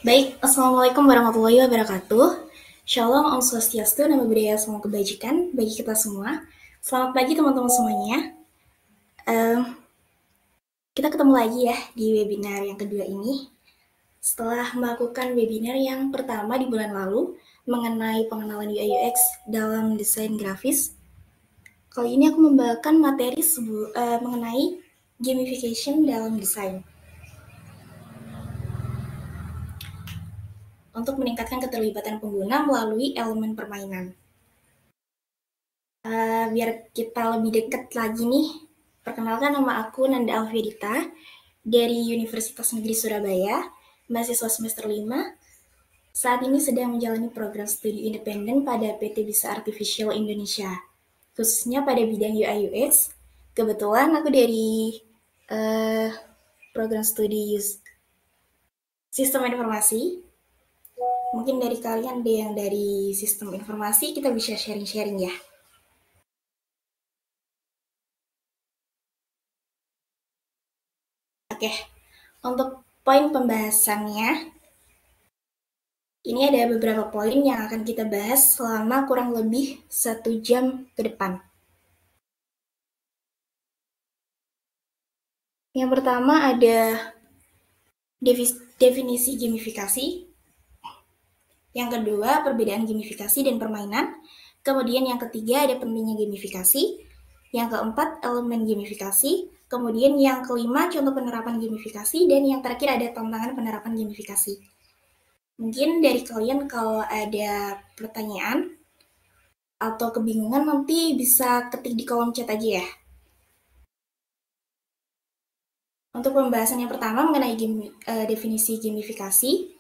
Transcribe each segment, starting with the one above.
Baik, Assalamualaikum warahmatullahi wabarakatuh. Shalom, Om Swastiastu, Namo Buddhaya, Salam Kebajikan bagi kita semua. Selamat pagi teman-teman semuanya. Em, kita ketemu lagi ya di webinar yang kedua ini. Setelah melakukan webinar yang pertama di bulan lalu mengenai pengenalan UI UX dalam desain grafis, kali ini aku membawakan materi mengenai gamification dalam desain. Untuk meningkatkan keterlibatan pengguna melalui elemen permainan. Biar kita lebih dekat lagi nih, perkenalkan nama aku Nanda Alfedita dari Universitas Negeri Surabaya, mahasiswa semester 5. Saat ini sedang menjalani program studi independen pada PT Bisa Artificial Indonesia, khususnya pada bidang UI UX. Kebetulan aku dari program studi sistem informasi. Mungkin dari kalian ada yang dari sistem informasi, kita bisa sharing-sharing ya. Oke, untuk poin pembahasannya, ini ada beberapa poin yang akan kita bahas selama kurang lebih 1 jam ke depan. Yang pertama ada definisi gamifikasi. Yang kedua, perbedaan gamifikasi dan permainan. Kemudian yang ketiga ada pentingnya gamifikasi. Yang keempat, elemen gamifikasi. Kemudian yang kelima, contoh penerapan gamifikasi. Dan yang terakhir ada tantangan penerapan gamifikasi. Mungkin dari kalian kalau ada pertanyaan atau kebingungan nanti bisa ketik di kolom chat aja ya. Untuk pembahasan yang pertama mengenai definisi gamifikasi.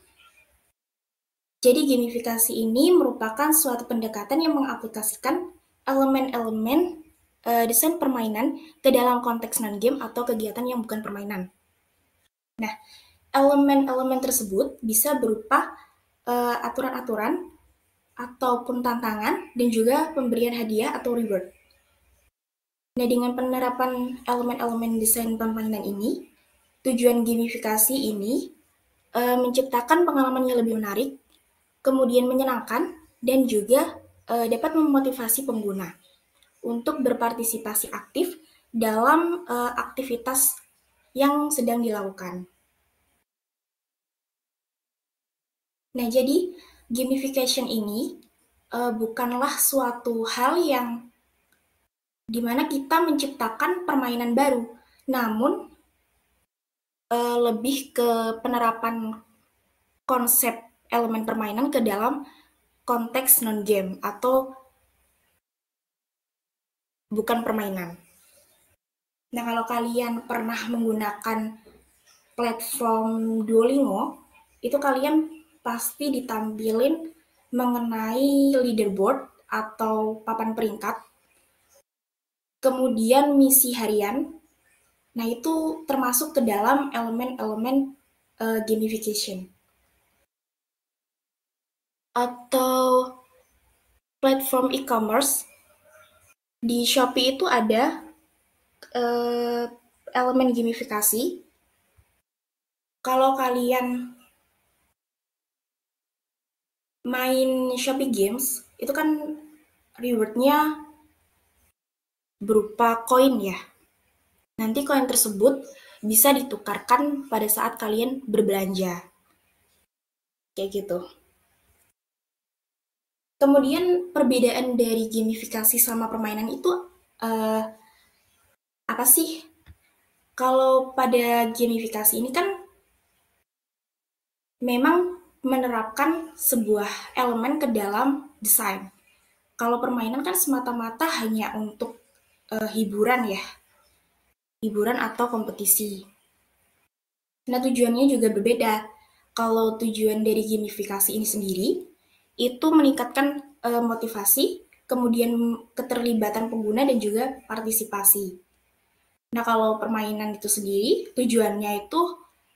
Jadi gamifikasi ini merupakan suatu pendekatan yang mengaplikasikan elemen-elemen desain permainan ke dalam konteks non-game atau kegiatan yang bukan permainan. Nah, elemen-elemen tersebut bisa berupa aturan-aturan ataupun tantangan dan juga pemberian hadiah atau reward. Nah, dengan penerapan elemen-elemen desain permainan ini, tujuan gamifikasi ini menciptakan pengalaman yang lebih menarik, kemudian menyenangkan, dan juga dapat memotivasi pengguna untuk berpartisipasi aktif dalam aktivitas yang sedang dilakukan. Nah, jadi gamification ini bukanlah suatu hal yang dimana kita menciptakan permainan baru, namun lebih ke penerapan konsep elemen permainan ke dalam konteks non-game atau bukan permainan. Nah, kalau kalian pernah menggunakan platform Duolingo, itu kalian pasti ditampilin mengenai leaderboard atau papan peringkat, kemudian misi harian. Nah, itu termasuk ke dalam elemen-elemen gamification. Atau platform e-commerce, di Shopee itu ada elemen gamifikasi. Kalau kalian main Shopee Games, itu kan rewardnya berupa koin ya. Nanti koin tersebut bisa ditukarkan pada saat kalian berbelanja. Kayak gitu. Kemudian perbedaan dari gamifikasi sama permainan itu apa sih? Kalau pada gamifikasi ini kan memang menerapkan sebuah elemen ke dalam desain. Kalau permainan kan semata-mata hanya untuk hiburan ya, hiburan atau kompetisi. Nah, tujuannya juga berbeda. Kalau tujuan dari gamifikasi ini sendiri, itu meningkatkan motivasi, kemudian keterlibatan pengguna dan juga partisipasi. Nah, kalau permainan itu sendiri, tujuannya itu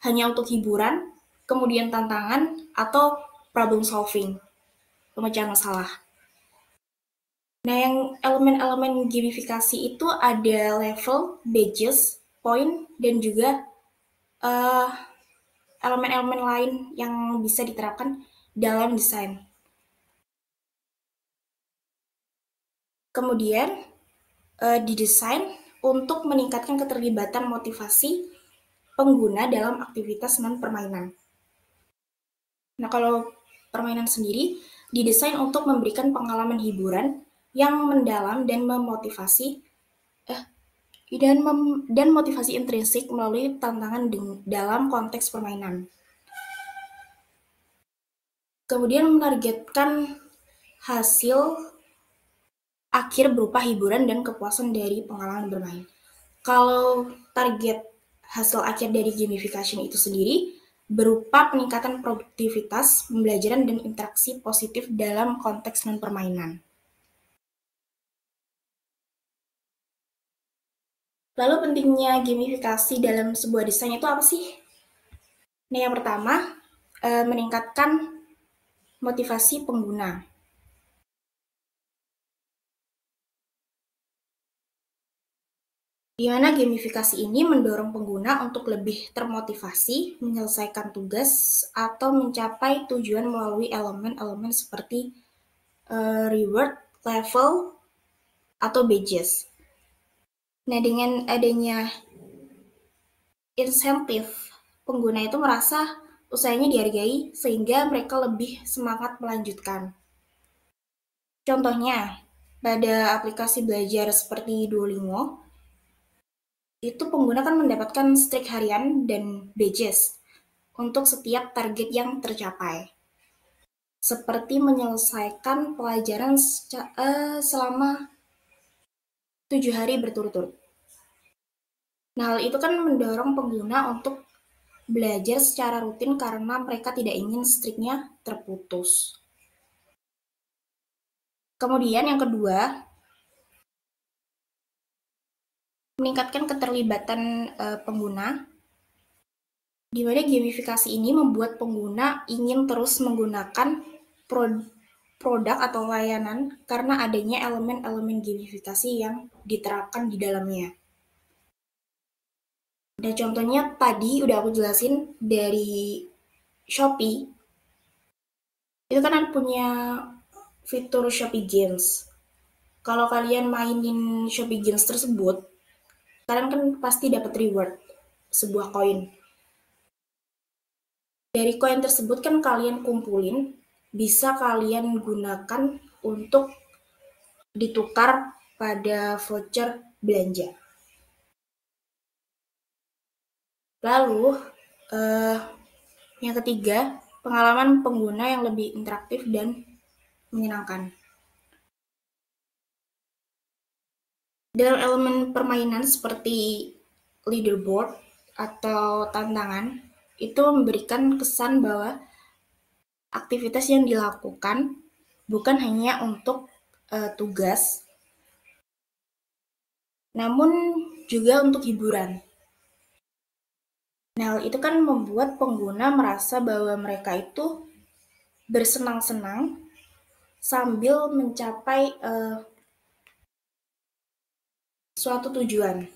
hanya untuk hiburan, kemudian tantangan, atau problem solving, pemecahan masalah. Nah, yang elemen-elemen gamifikasi itu ada level, badges, point, dan juga elemen-elemen lain yang bisa diterapkan dalam desain. Kemudian didesain untuk meningkatkan keterlibatan motivasi pengguna dalam aktivitas non-permainan. Nah, kalau permainan sendiri didesain untuk memberikan pengalaman hiburan yang mendalam dan memotivasi dan motivasi intrinsik melalui tantangan dalam konteks permainan. Kemudian menargetkan hasil akhir berupa hiburan dan kepuasan dari pengalaman bermain. Kalau target hasil akhir dari gamification itu sendiri berupa peningkatan produktivitas, pembelajaran, dan interaksi positif dalam konteks non-permainan. Lalu pentingnya gamifikasi dalam sebuah desain itu apa sih? Nah, yang pertama, meningkatkan motivasi pengguna. Di mana gamifikasi ini mendorong pengguna untuk lebih termotivasi, menyelesaikan tugas, atau mencapai tujuan melalui elemen-elemen seperti reward, level, atau badges. Nah, dengan adanya insentif, pengguna itu merasa usahanya dihargai sehingga mereka lebih semangat melanjutkan. Contohnya, pada aplikasi belajar seperti Duolingo, itu pengguna kan mendapatkan streak harian dan badges untuk setiap target yang tercapai. Seperti menyelesaikan pelajaran selama 7 hari berturut-turut. Nah, hal itu kan mendorong pengguna untuk belajar secara rutin karena mereka tidak ingin streaknya terputus. Kemudian yang kedua, meningkatkan keterlibatan pengguna, di mana gamifikasi ini membuat pengguna ingin terus menggunakan produk atau layanan karena adanya elemen-elemen gamifikasi yang diterapkan di dalamnya. Dan contohnya tadi udah aku jelasin dari Shopee, itu kan punya fitur Shopee Games. Kalau kalian mainin Shopee Games tersebut, kalian kan pasti dapat reward, sebuah koin. Dari koin tersebut kan kalian kumpulin, bisa kalian gunakan untuk ditukar pada voucher belanja. Lalu, yang ketiga, pengalaman pengguna yang lebih interaktif dan menyenangkan. Dalam elemen permainan seperti leaderboard atau tantangan, itu memberikan kesan bahwa aktivitas yang dilakukan bukan hanya untuk tugas, namun juga untuk hiburan. Nah, itu kan membuat pengguna merasa bahwa mereka itu bersenang-senang sambil mencapai suatu tujuan.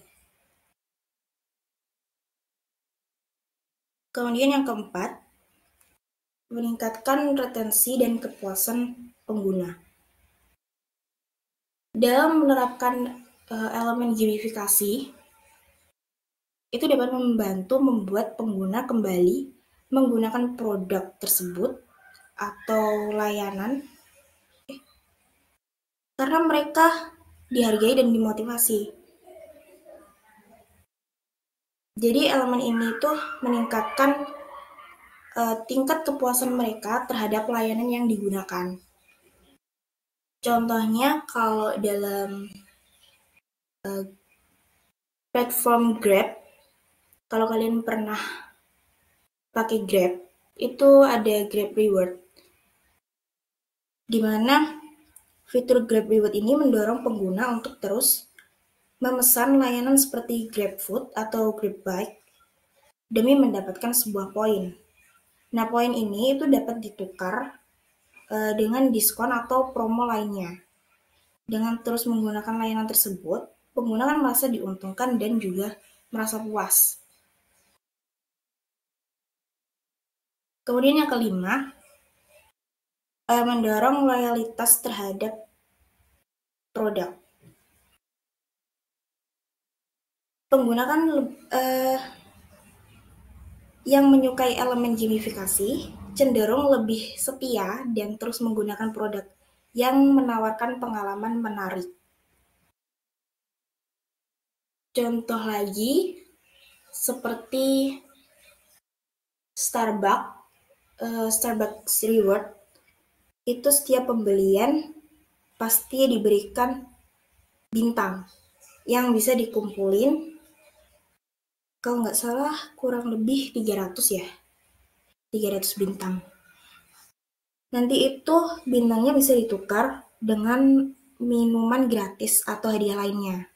Kemudian yang keempat, meningkatkan retensi dan kepuasan pengguna. Dalam menerapkan elemen gamifikasi, itu dapat membantu membuat pengguna kembali menggunakan produk tersebut atau layanan karena mereka dihargai dan dimotivasi. Jadi elemen ini tuh meningkatkan tingkat kepuasan mereka terhadap layanan yang digunakan. Contohnya kalau dalam platform Grab, kalau kalian pernah pakai Grab, itu ada Grab Reward, di mana fitur Grab Reward ini mendorong pengguna untuk terus memesan layanan seperti GrabFood atau GrabBike demi mendapatkan sebuah poin. Nah, poin ini itu dapat ditukar dengan diskon atau promo lainnya. Dengan terus menggunakan layanan tersebut, pengguna kan merasa diuntungkan dan juga merasa puas. Kemudian yang kelima, mendorong loyalitas terhadap produk. Pengguna kan yang menyukai elemen gamifikasi cenderung lebih setia dan terus menggunakan produk yang menawarkan pengalaman menarik. Contoh lagi, seperti Starbucks Reward, itu setiap pembelian pasti diberikan bintang yang bisa dikumpulin, kalau nggak salah kurang lebih 300 ya, 300 bintang. Nanti itu bintangnya bisa ditukar dengan minuman gratis atau hadiah lainnya.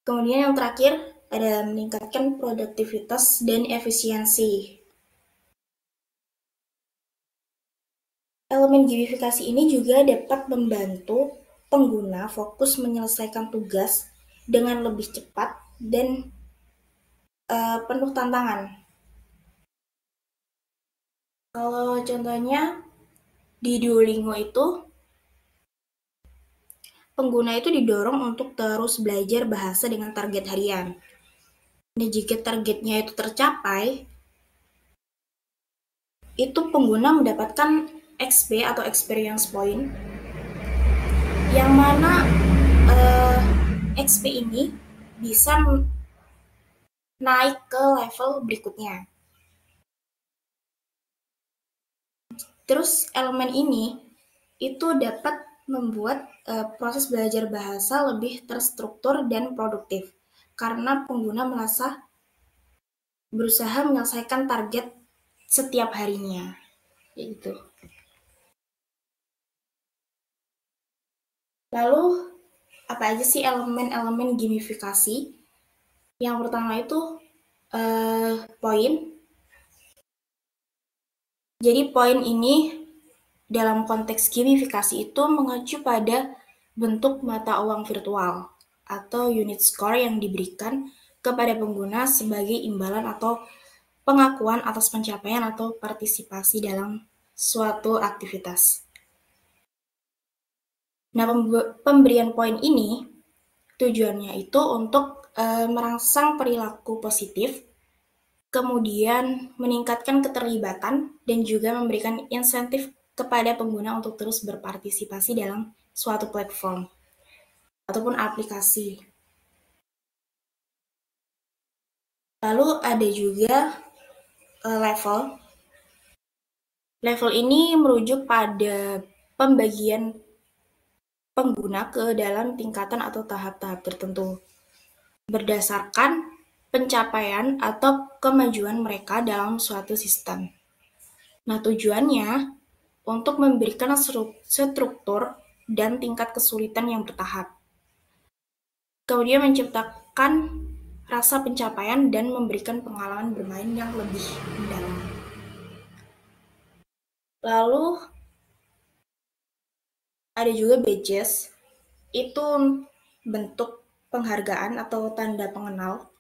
Kemudian yang terakhir ada meningkatkan produktivitas dan efisiensi. Elemen gamifikasi ini juga dapat membantu pengguna fokus menyelesaikan tugas dengan lebih cepat dan penuh tantangan. Kalau contohnya di Duolingo itu, pengguna itu didorong untuk terus belajar bahasa dengan target harian. Dan jika targetnya itu tercapai, itu pengguna mendapatkan XP atau experience point, yang mana XP ini bisa naik ke level berikutnya. Terus elemen ini itu dapat membuat proses belajar bahasa lebih terstruktur dan produktif karena pengguna merasa berusaha menyelesaikan target setiap harinya. Gitu. Lalu apa aja sih elemen-elemen gamifikasi? Yang pertama itu poin. Jadi poin ini dalam konteks gamifikasi itu mengacu pada bentuk mata uang virtual atau unit score yang diberikan kepada pengguna sebagai imbalan atau pengakuan atas pencapaian atau partisipasi dalam suatu aktivitas. Nah, pemberian poin ini tujuannya itu untuk merangsang perilaku positif, kemudian meningkatkan keterlibatan, dan juga memberikan insentif kepada pengguna untuk terus berpartisipasi dalam suatu platform ataupun aplikasi. Lalu ada juga level. Level ini merujuk pada pembagian pengguna ke dalam tingkatan atau tahap-tahap tertentu berdasarkan pencapaian atau kemajuan mereka dalam suatu sistem. Nah, tujuannya untuk memberikan struktur dan tingkat kesulitan yang bertahap. Kemudian menciptakan rasa pencapaian dan memberikan pengalaman bermain yang lebih mendalam. Lalu ada juga badges, itu bentuk penghargaan atau tanda pengenal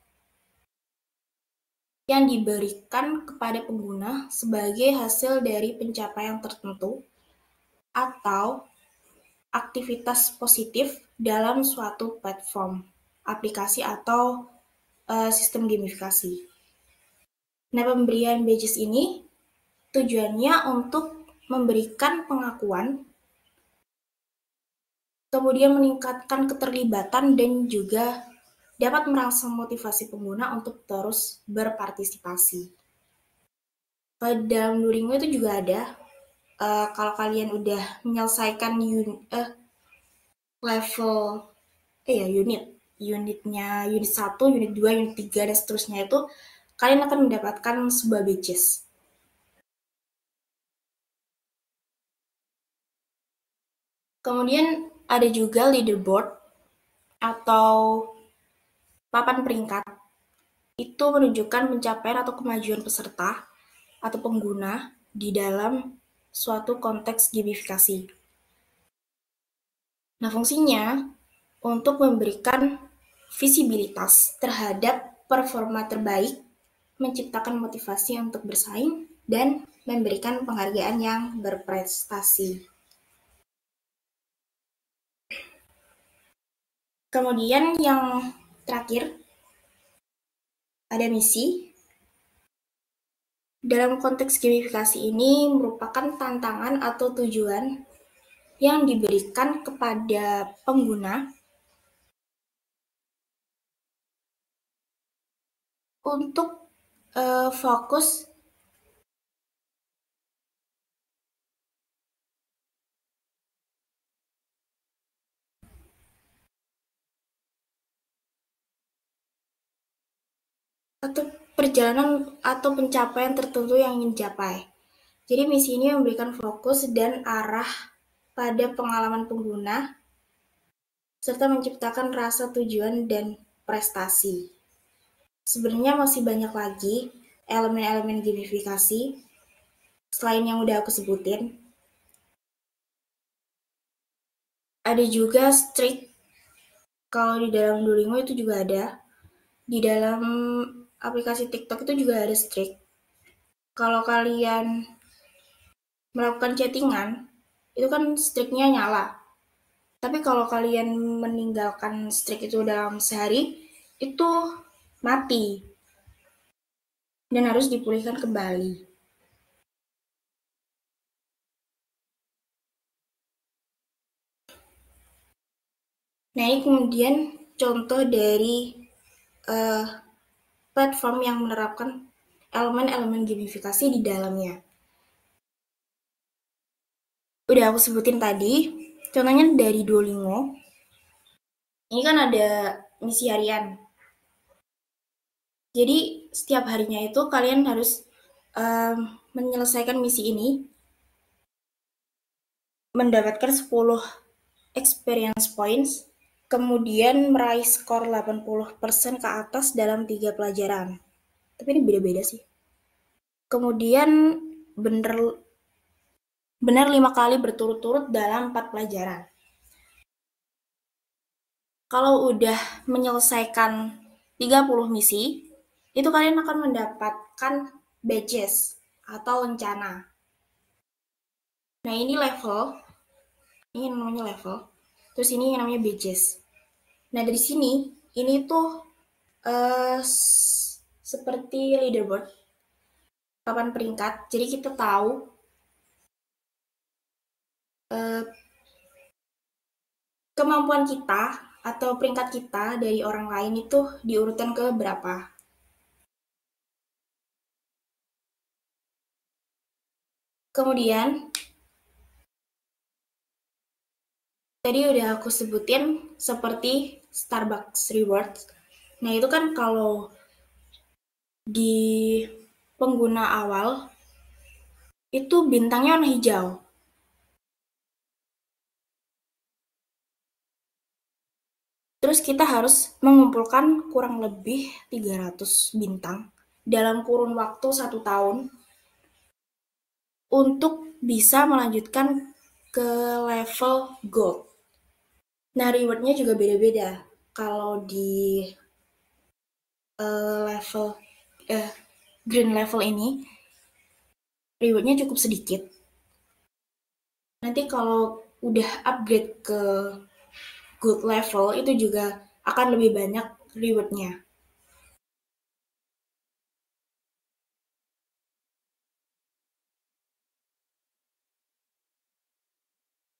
yang diberikan kepada pengguna sebagai hasil dari pencapaian tertentu atau aktivitas positif dalam suatu platform, aplikasi atau sistem gamifikasi. Nah, pemberian badges ini tujuannya untuk memberikan pengakuan, kemudian meningkatkan keterlibatan dan juga dapat merangsang motivasi pengguna untuk terus berpartisipasi. Dalam Duolingo itu juga ada, kalau kalian udah menyelesaikan level unitnya, unit 1, unit 2, unit 3, dan seterusnya itu, kalian akan mendapatkan sebuah badges. Kemudian ada juga leaderboard atau papan peringkat. Itu menunjukkan pencapaian atau kemajuan peserta atau pengguna di dalam suatu konteks gamifikasi. Nah, fungsinya untuk memberikan visibilitas terhadap performa terbaik, menciptakan motivasi untuk bersaing, dan memberikan penghargaan yang berprestasi. Kemudian yang terakhir, ada misi. Dalam konteks gamifikasi ini merupakan tantangan atau tujuan yang diberikan kepada pengguna untuk fokus atau perjalanan atau pencapaian tertentu yang ingin dicapai. Jadi misi ini memberikan fokus dan arah pada pengalaman pengguna serta menciptakan rasa tujuan dan prestasi. Sebenarnya masih banyak lagi elemen-elemen gamifikasi selain yang udah aku sebutin. Ada juga streak. Kalau di dalam Duolingo itu juga ada. Di dalam aplikasi TikTok itu juga ada streak. Kalau kalian melakukan chattingan, itu kan streaknya nyala. Tapi kalau kalian meninggalkan streak itu dalam sehari, itu mati. Dan harus dipulihkan kembali. Nah, ini kemudian contoh dari platform yang menerapkan elemen-elemen gamifikasi di dalamnya. Udah aku sebutin tadi, contohnya dari Duolingo. Ini kan ada misi harian. Jadi setiap harinya itu kalian harus menyelesaikan misi ini, mendapatkan 10 experience points, kemudian meraih skor 80% ke atas dalam 3 pelajaran. Tapi ini beda-beda sih. Kemudian benar 5 kali berturut-turut dalam 4 pelajaran. Kalau udah menyelesaikan 30 misi, itu kalian akan mendapatkan badges atau lencana. Nah, ini level. Ini namanya level. Terus ini yang namanya badges. Nah, dari sini, ini tuh seperti leaderboard, papan peringkat. Jadi kita tahu kemampuan kita atau peringkat kita dari orang lain itu diurutan ke berapa. Kemudian, tadi udah aku sebutin seperti Starbucks Rewards. Nah, itu kan kalau di pengguna awal, itu bintangnya warna hijau. Terus kita harus mengumpulkan kurang lebih 300 bintang dalam kurun waktu 1 tahun untuk bisa melanjutkan ke level gold. Nah, rewardnya juga beda-beda. Kalau di level green level ini, rewardnya cukup sedikit. Nanti kalau udah upgrade ke gold level, itu juga akan lebih banyak rewardnya.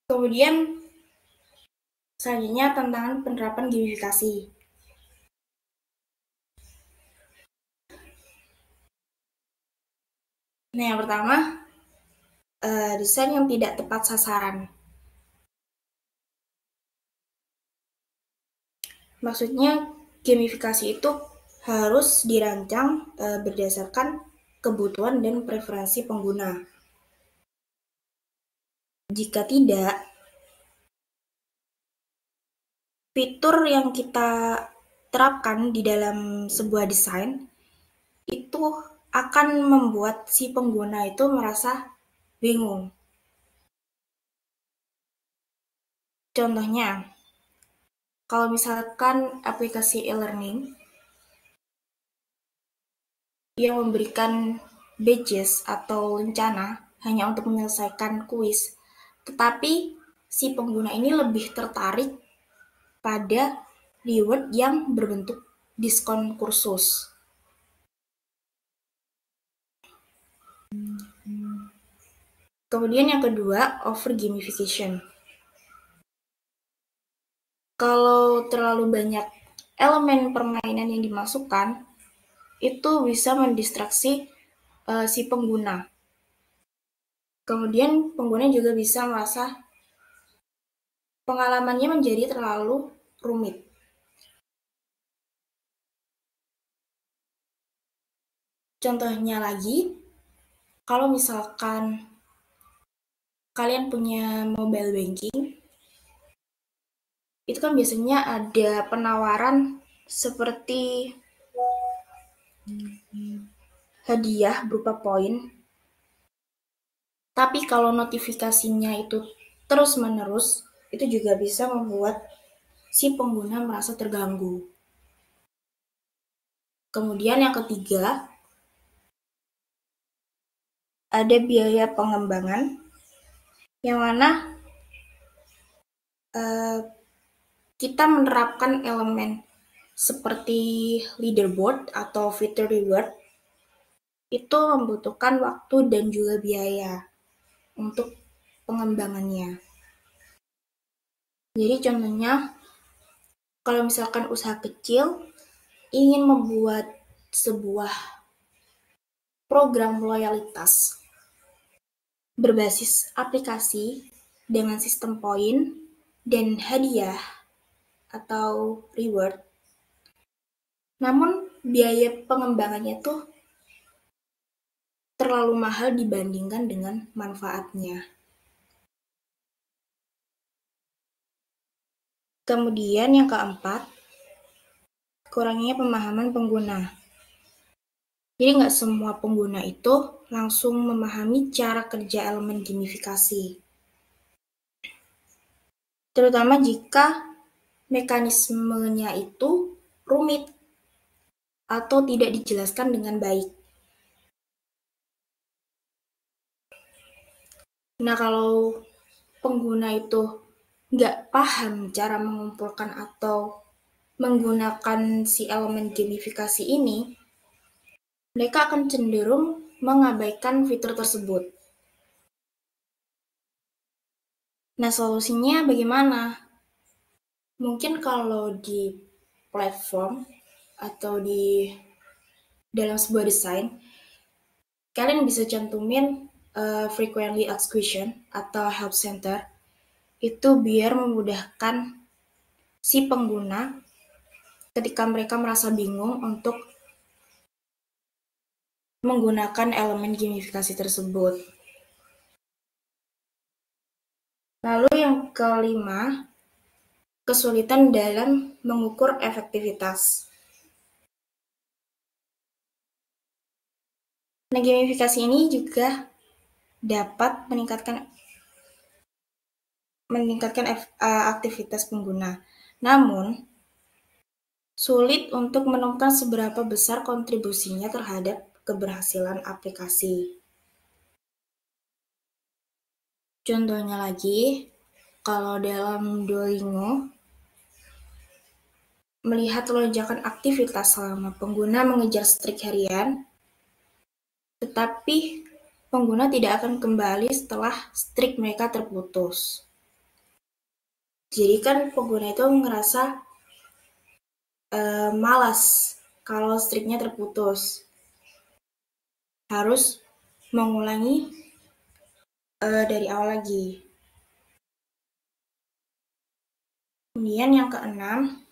Kemudian selanjutnya tantangan penerapan gamifikasi. Nah, yang pertama, desain yang tidak tepat sasaran. Maksudnya gamifikasi itu harus dirancang berdasarkan kebutuhan dan preferensi pengguna. Jika tidak, fitur yang kita terapkan di dalam sebuah desain itu akan membuat si pengguna itu merasa bingung. Contohnya, Kalau misalkan aplikasi e-learning yang memberikan badges atau lencana hanya untuk menyelesaikan kuis, tetapi si pengguna ini lebih tertarik pada reward yang berbentuk diskon kursus. Kemudian yang kedua, over gamification. Kalau terlalu banyak elemen permainan yang dimasukkan, itu bisa mendistraksi si pengguna. Kemudian pengguna juga bisa merasa pengalamannya menjadi terlalu rumit. Contohnya lagi, kalau misalkan kalian punya mobile banking, itu kan biasanya ada penawaran seperti hadiah berupa poin. Tapi kalau notifikasinya itu terus-menerus, itu juga bisa membuat si pengguna merasa terganggu. Kemudian yang ketiga, ada biaya pengembangan, yang mana kita menerapkan elemen seperti leaderboard atau fitur reward, itu membutuhkan waktu dan juga biaya untuk pengembangannya. Jadi contohnya, kalau misalkan usaha kecil ingin membuat sebuah program loyalitas berbasis aplikasi dengan sistem poin dan hadiah atau reward, namun biaya pengembangannya tuh terlalu mahal dibandingkan dengan manfaatnya. Kemudian yang keempat, kurangnya pemahaman pengguna. Jadi nggak semua pengguna itu langsung memahami cara kerja elemen gamifikasi. Terutama jika mekanismenya itu rumit atau tidak dijelaskan dengan baik. Nah, kalau pengguna itu nggak paham cara mengumpulkan atau menggunakan si elemen gamifikasi ini, mereka akan cenderung mengabaikan fitur tersebut. Nah, solusinya bagaimana? Mungkin kalau di platform atau di dalam sebuah desain, kalian bisa cantumin frequently asked question atau help center, itu biar memudahkan si pengguna ketika mereka merasa bingung untuk menggunakan elemen gamifikasi tersebut. Lalu yang kelima, kesulitan dalam mengukur efektivitas. Nah, gamifikasi ini juga dapat meningkatkan aktivitas pengguna. Namun, sulit untuk menemukan seberapa besar kontribusinya terhadap keberhasilan aplikasi. Contohnya lagi, kalau dalam Duolingo, melihat lonjakan aktivitas selama pengguna mengejar streak harian, tetapi pengguna tidak akan kembali setelah streak mereka terputus. Jadi kan pengguna itu ngerasa malas kalau streaknya terputus. Harus mengulangi dari awal lagi. Kemudian yang keenam,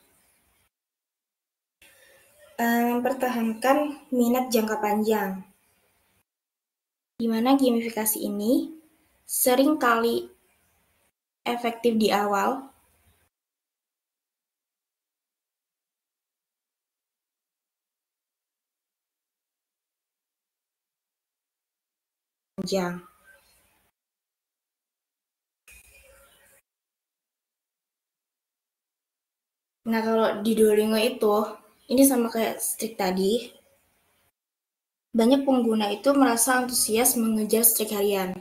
mempertahankan minat jangka panjang. Di mana gamifikasi ini sering kali efektif di awal, panjang. Nah, kalau di Duolingo itu, ini sama kayak streak tadi, banyak pengguna itu merasa antusias mengejar streak harian.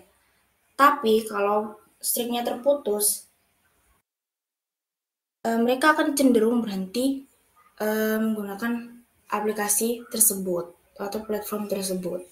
Tapi kalau streaknya terputus, mereka akan cenderung berhenti menggunakan aplikasi tersebut atau platform tersebut.